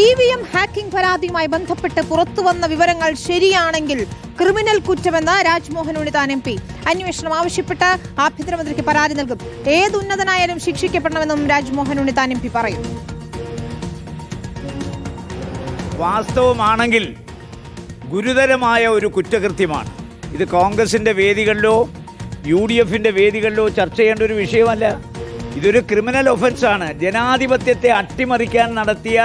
EVM hacking പരാതിയുമായി ബന്ധപ്പെട്ട് പുറത്തുവന്ന വിവരങ്ങൾ ശരിയാണെങ്കിൽ ക്രിമിനൽ കുറ്റമെന്ന് രാജ്മോഹൻ ഉണ്ണിത്താൻ MP. അന്വേഷണം ആവശ്യപ്പെട്ട് ആഭ്യന്തരമന്ത്രിക്ക് പരാതി നൽകും. ഏത് ഉന്നതനായാലും ശിക്ഷിക്കപ്പെടണമെന്നും രാജ്മോഹൻ ഉണ്ണിത്താൻ MP പറയും. വാസ്തവമാണെങ്കിൽ ഗുരുതരമായ ഒരു കുറ്റകൃത്യമാണ്. ഇത് കോൺഗ്രസിൻ്റെ വേദികളിലോ UDFിൻ്റെ വേദികളിലോ ചർച്ച ചെയ്യേണ്ട ഒരു വിഷയമല്ല. ഇതൊരു ക്രിമിനൽ ഒഫൻസാണ്. ജനാധിപത്യത്തെ അട്ടിമറിക്കാൻ നടത്തിയ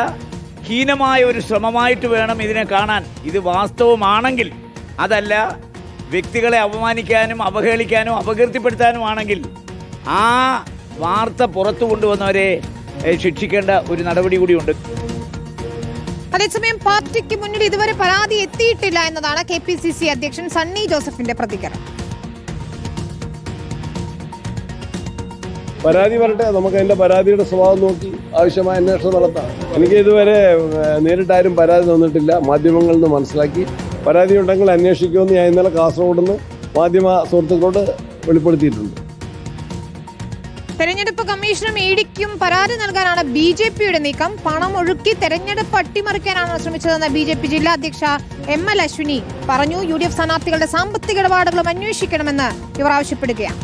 ഹീനമായ ഒരു ശ്രമമായിട്ട് വേണം ഇതിനെ കാണാൻ. ഇത് വാസ്തവമാണെങ്കിൽ, അതല്ല വ്യക്തികളെ അപമാനിക്കാനും അവഹേളിക്കാനും അപകീർത്തിപ്പെടുത്താനുമാണെങ്കിൽ ആ വാർത്ത പുറത്തു കൊണ്ടുവന്നവരെ ശിക്ഷിക്കേണ്ട ഒരു നടപടി കൂടിയുണ്ട്. അതേസമയം പാർട്ടിക്ക് മുന്നിൽ ഇതുവരെ പരാതി എത്തിയിട്ടില്ല എന്നതാണ് KPCC അധ്യക്ഷൻ സണ്ണി ജോസഫിന്റെ പ്രതികരണം. പരാതി വരട്ടെ, നമുക്ക് അതിന്റെ പരാതിയുടെ സ്വഭാവം നോക്കി ആവശ്യമായ അന്വേഷണം നടത്താം. എനിക്ക് ഇതുവരെ നേരിട്ടാരും പരാതി തന്നിട്ടില്ല. മാധ്യമങ്ങളിൽ നിന്ന് മനസ്സിലാക്കി പരാതി ഉണ്ടെങ്കിൽ അന്വേഷിക്കുമെന്ന് ഞാൻ ഇന്നലെ കാസർഗോഡ് നിന്ന് മാധ്യമ സുഹൃത്തുക്കളോട് വെളിപ്പെടുത്തിയിട്ടുണ്ട്. തെരഞ്ഞെടുപ്പ് കമ്മീഷനും EDക്കും പരാതി നൽകാനാണ് BJPയുടെ നീക്കം. പണം ഒഴുക്കി തെരഞ്ഞെടുപ്പ് അട്ടിമറിക്കാനാണ് ശ്രമിച്ചതെന്ന് BJP ജില്ലാ അധ്യക്ഷ ML അശ്വിനി പറഞ്ഞു. UDF സ്ഥാനാർത്ഥികളുടെ സാമ്പത്തിക ഇടപാടുകളും അന്വേഷിക്കണമെന്ന് ഇവർ ആവശ്യപ്പെടുകയാണ്.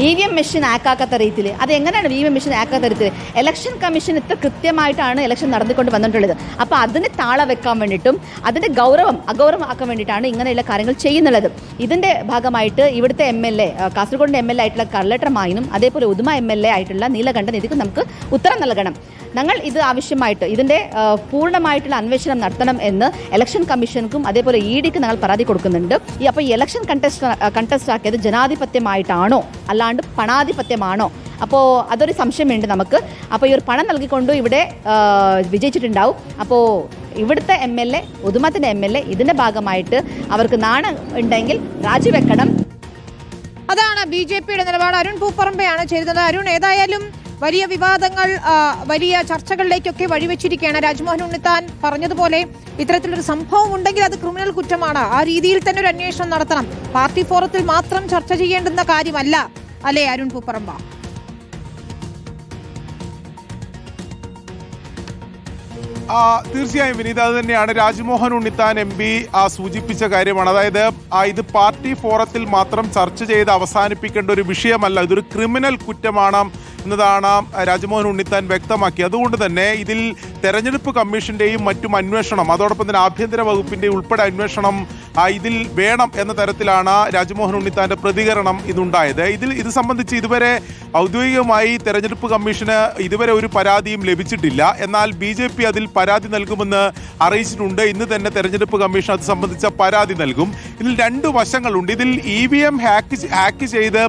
EVM മെഷീൻ ആക്കാത്ത രീതിയിൽ അതെങ്ങനെയാണ് EVM മെഷീൻ ആക്കാത്ത രീതിയിൽ? ഇലക്ഷൻ കമ്മീഷൻ ഇത്ര കൃത്യമായിട്ടാണ് ഇലക്ഷൻ നടന്നുകൊണ്ട് വന്നിട്ടുള്ളത്. അപ്പോൾ അതിന് താള വെക്കാൻ വേണ്ടിയിട്ടും അതിൻ്റെ അഗൗരവമാക്കാൻ വേണ്ടിയിട്ടാണ് ഇങ്ങനെയുള്ള കാര്യങ്ങൾ ചെയ്യുന്നുള്ളത്. ഇതിൻ്റെ ഭാഗമായിട്ട് ഇവിടുത്തെ MLA, കാസർഗോഡിൻ്റെ MLA ആയിട്ടുള്ള കർലേട്ടർ മായിനും അതേപോലെ ഉദുമ MLA ആയിട്ടുള്ള നീലകണ്ഠൻ ഇതിക്ക് നമുക്ക് ഉത്തരം നൽകണം. ഞങ്ങൾ ഇത് ആവശ്യമായിട്ട് ഇതിൻ്റെ പൂർണ്ണമായിട്ടുള്ള അന്വേഷണം നടത്തണം എന്ന് ഇലക്ഷൻ കമ്മീഷനുക്കും അതേപോലെ EDക്ക് ഞങ്ങൾ പരാതി കൊടുക്കുന്നുണ്ട്. അപ്പോൾ ഈ ഇലക്ഷൻ കണ്ടസ്റ്റ് ആക്കിയത് ജനാധിപത്യമായിട്ടാണോ അല്ലാണ്ട് പണാധിപത്യമാണോ? അപ്പോൾ അതൊരു സംശയമുണ്ട് നമുക്ക്. അപ്പോൾ ഈ ഒരു പണം നൽകിക്കൊണ്ട് ഇവിടെ വിജയിച്ചിട്ടുണ്ടാവും. അപ്പോൾ ഇവിടുത്തെ MLA, ഉദുമത്തിൻ്റെ MLA ഇതിൻ്റെ ഭാഗമായിട്ട് അവർക്ക് നാണം ഉണ്ടെങ്കിൽ രാജിവെക്കണം. അതാണ് BJPയുടെ നിലപാട്. അരുൺ പൂപ്പറമ്പയാണ് ചേരുന്നത്. അരുൺ, ഏതായാലും വലിയ വിവാദങ്ങൾ, വലിയ ചർച്ചകളിലേക്കൊക്കെ വഴിവെച്ചിരിക്കുകയാണ്. രാജ്മോഹൻ ഉണ്ണിത്താൻ പറഞ്ഞതുപോലെ ഇത്തരത്തിലൊരു സംഭവം ഉണ്ടെങ്കിൽ അത് ക്രിമിനൽ കുറ്റമാണ്. ആ രീതിയിൽ തന്നെ ഒരു അന്വേഷണം നടത്തണം. പാർട്ടി ഫോറത്തിൽ മാത്രം ചർച്ച ചെയ്യേണ്ടുന്ന കാര്യമല്ല, അല്ലേ അരുൺ പൂപ്പറമ്പ? തീർച്ചയായും വിനീത, അത് തന്നെയാണ് രാജ്മോഹൻ ഉണ്ണിത്താൻ MP സൂചിപ്പിച്ച കാര്യമാണ്. അതായത് ഇത് പാർട്ടി ഫോറത്തിൽ മാത്രം ചർച്ച ചെയ്ത് അവസാനിപ്പിക്കേണ്ട ഒരു വിഷയമല്ല, ഇതൊരു ക്രിമിനൽ കുറ്റമാണ് എന്നതാണ് രാജ്മോഹൻ ഉണ്ണിത്താൻ വ്യക്തമാക്കി. അതുകൊണ്ട് തന്നെ ഇതിൽ തെരഞ്ഞെടുപ്പ് കമ്മീഷന്റെയും മറ്റും അന്വേഷണം, അതോടൊപ്പം തന്നെ ആഭ്യന്തര വകുപ്പിന്റെയും ഉൾപ്പെടെ അന്വേഷണം ഇതിൽ വേണം എന്ന തരത്തിലാണ് രാജ്മോഹൻ ഉണ്ണിത്താന്റെ പ്രതികരണം ഇന്നുണ്ടായത്. ഇത് സംബന്ധിച്ച് ഇതുവരെ ഔദ്യോഗികമായി തെരഞ്ഞെടുപ്പ് കമ്മീഷന് ഇതുവരെ ഒരു പരാതിയും ലഭിച്ചിട്ടില്ല. എന്നാൽ BJP അതിൽ പരാതി നൽകുമെന്ന് അറിയിച്ചിട്ടുണ്ട്. ഇന്ന് തന്നെ തെരഞ്ഞെടുപ്പ് കമ്മീഷൻ അത് സംബന്ധിച്ച പരാതി നൽകും. ഇതിൽ രണ്ട് വശങ്ങളുണ്ട്. ഇതിൽ EVM ഹാക്ക് ചെയ്ത്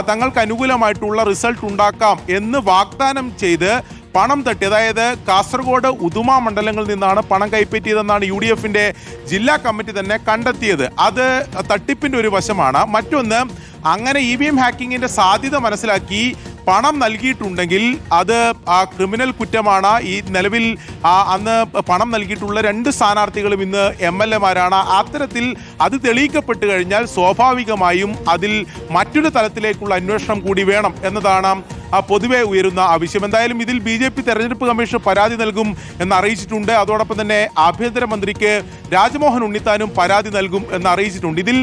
തങ്ങൾക്ക് അനുകൂലമായിട്ടുള്ള റിസൾട്ട് ഉണ്ടാക്കാം എന്ന് വാഗ്ദാനം ചെയ്ത് പണം തട്ടി, അതായത് കാസർഗോഡ് ഉദുമ മണ്ഡലങ്ങളിൽ നിന്നാണ് പണം കൈപ്പറ്റിയതെന്നാണ് UDFിന്റെ ജില്ലാ കമ്മിറ്റി തന്നെ കണ്ടെത്തിയത്. അത് തട്ടിപ്പിന്റെ ഒരു വശമാണ്. മറ്റൊന്ന്, അങ്ങനെ EVM ഹാക്കിങ്ങിന്റെ സാധ്യത മനസ്സിലാക്കി പണം നൽകിയിട്ടുണ്ടെങ്കിൽ അത് ക്രിമിനൽ കുറ്റമാണ്. ഈ നിലവിൽ അന്ന് പണം നൽകിയിട്ടുള്ള 2 സ്ഥാനാർത്ഥികളും ഇന്ന് MLAമാരാണ്. അത്തരത്തിൽ അത് തെളിയിക്കപ്പെട്ട് കഴിഞ്ഞാൽ സ്വാഭാവികമായും അതിൽ മറ്റൊരു തലത്തിലേക്കുള്ള അന്വേഷണം കൂടി വേണം എന്നതാണ് പൊതുവെ ഉയരുന്ന ആവശ്യം. എന്തായാലും ഇതിൽ BJP തെരഞ്ഞെടുപ്പ് കമ്മീഷൻ പരാതി നൽകും എന്ന് അറിയിച്ചിട്ടുണ്ട്. അതോടൊപ്പം തന്നെ ആഭ്യന്തരമന്ത്രിക്ക് രാജ്മോഹൻ ഉണ്ണിത്താനും പരാതി നൽകും എന്ന് അറിയിച്ചിട്ടുണ്ട്. ഇതിൽ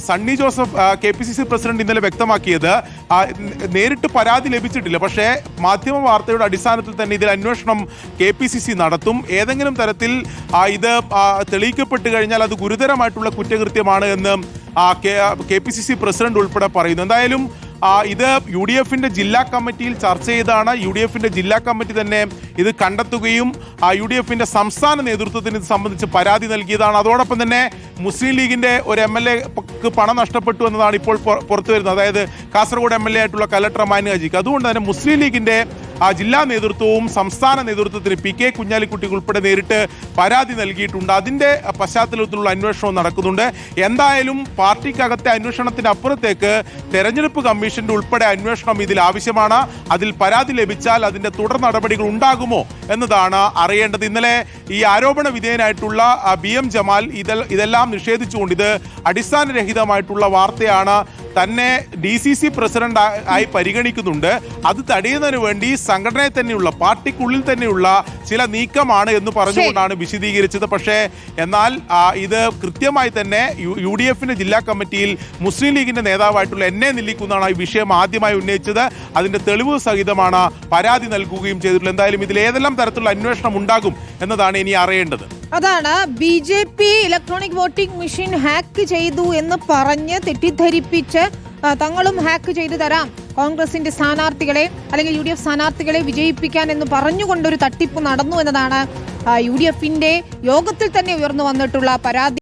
സണ്ണി ജോസഫ്, KPCC പ്രസിഡന്റ്, ഇന്നലെ വ്യക്തമാക്കിയത് നേരിട്ട് പരാതി ലഭിച്ചിട്ടില്ല. പക്ഷേ മാധ്യമ വാർത്തയുടെ അടിസ്ഥാനത്തിൽ തന്നെ ഇതിൽ അന്വേഷണം KPCC നടത്തും. ഏതെങ്കിലും തരത്തിൽ ഇത് തെളിയിക്കപ്പെട്ട് കഴിഞ്ഞാൽ അത് ഗുരുതരമായിട്ടുള്ള കുറ്റകൃത്യമാണ് എന്ന് KPCC പ്രസിഡന്റ് ഉൾപ്പെടെ പറയുന്നു. എന്തായാലും ഇത് UDFിന്റെ ജില്ലാ കമ്മിറ്റിയിൽ ചർച്ച ചെയ്താണ്. UDFിന്റെ ജില്ലാ കമ്മിറ്റി തന്നെ ഇത് കണ്ടെത്തുകയും UDFിന്റെ സംസ്ഥാന നേതൃത്വത്തിന് ഇത് സംബന്ധിച്ച് പരാതി നൽകിയതാണ്. അതോടൊപ്പം തന്നെ മുസ്ലിം ലീഗിന്റെ ഒരു MLAക്ക് പണം നഷ്ടപ്പെട്ടു എന്നതാണ് ഇപ്പോൾ പുറത്തു വരുന്നത്. അതായത് കാസർഗോഡ് MLA ആയിട്ടുള്ള കലക്ടർ മാനുകാജിക്ക്. അതുകൊണ്ട് തന്നെ മുസ്ലിം ലീഗിന്റെ ജില്ലാ നേതൃത്വവും സംസ്ഥാന നേതൃത്വത്തിന് PK കുഞ്ഞാലിക്കുട്ടിക്ക് ഉൾപ്പെടെ നേരിട്ട് പരാതി നൽകിയിട്ടുണ്ട്. അതിന്റെ പശ്ചാത്തലത്തിലുള്ള അന്വേഷണവും നടക്കുന്നുണ്ട്. എന്തായാലും പാർട്ടിക്കകത്തെ അന്വേഷണത്തിന് അപ്പുറത്തേക്ക് തെരഞ്ഞെടുപ്പ് കമ്മീഷന്റെ ഉൾപ്പെടെ അന്വേഷണം ഇതിൽ ആവശ്യമാണ്. അതിൽ പരാതി ലഭിച്ചാൽ അതിന്റെ തുടർ നടപടികൾ ഉണ്ടാകുമോ എന്നതാണ് അറിയേണ്ടത്. ഇന്നലെ ഈ ആരോപണ വിധേയനായിട്ടുള്ള BM ജമാൽ ഇതെല്ലാം നിഷേധിച്ചുകൊണ്ട് ഇത് അടിസ്ഥാനരഹിതമായിട്ടുള്ള വാർത്തയാണ് തന്നെ DCC പ്രസിഡന്റ് ആയി പരിഗണിക്കുന്നുണ്ട്. അത് തടയുന്നതിന് വേണ്ടി സംഘടനയിൽ തന്നെയുള്ള പാർട്ടിക്കുള്ളിൽ തന്നെയുള്ള ചില നീക്കമാണ് എന്ന് പറഞ്ഞുകൊണ്ടാണ് വിശദീകരിച്ചത്. പക്ഷേ എന്നാൽ ഇത് കൃത്യമായി തന്നെ UDFന്റെ ജില്ലാ കമ്മിറ്റിയിൽ മുസ്ലിം ലീഗിന്റെ നേതാവായിട്ടുള്ള എന്നെ നില്ലിക്കുന്നാണ് ഈ വിഷയം ആദ്യമായി ഉന്നയിച്ചത്. അതിന്റെ തെളിവ് സഹിതമാണ് പരാതി നൽകുകയും ചെയ്തിട്ടുള്ളത്. എന്തായാലും ഇതിൽ ഏതെല്ലാം തരത്തിലുള്ള അന്വേഷണം ഉണ്ടാകും എന്നതാണ് ഇനി അറിയേണ്ടത്. അതാണ് BJP electronic voting machine hack ചെയ്തു എന്ന് പറഞ്ഞ് തെറ്റിദ്ധരിപ്പിച്ച് തങ്ങളും ഹാക്ക് ചെയ്തു തരാം കോൺഗ്രസിന്റെ സ്ഥാനാർത്ഥികളെ അല്ലെങ്കിൽ UDF സ്ഥാനാർത്ഥികളെ വിജയിപ്പിക്കാൻ എന്ന് പറഞ്ഞുകൊണ്ടൊരു തട്ടിപ്പ് നടന്നു എന്നതാണ് UDFന്റെ യോഗത്തിൽ തന്നെ ഉയർന്നു വന്നിട്ടുള്ള പരാതി.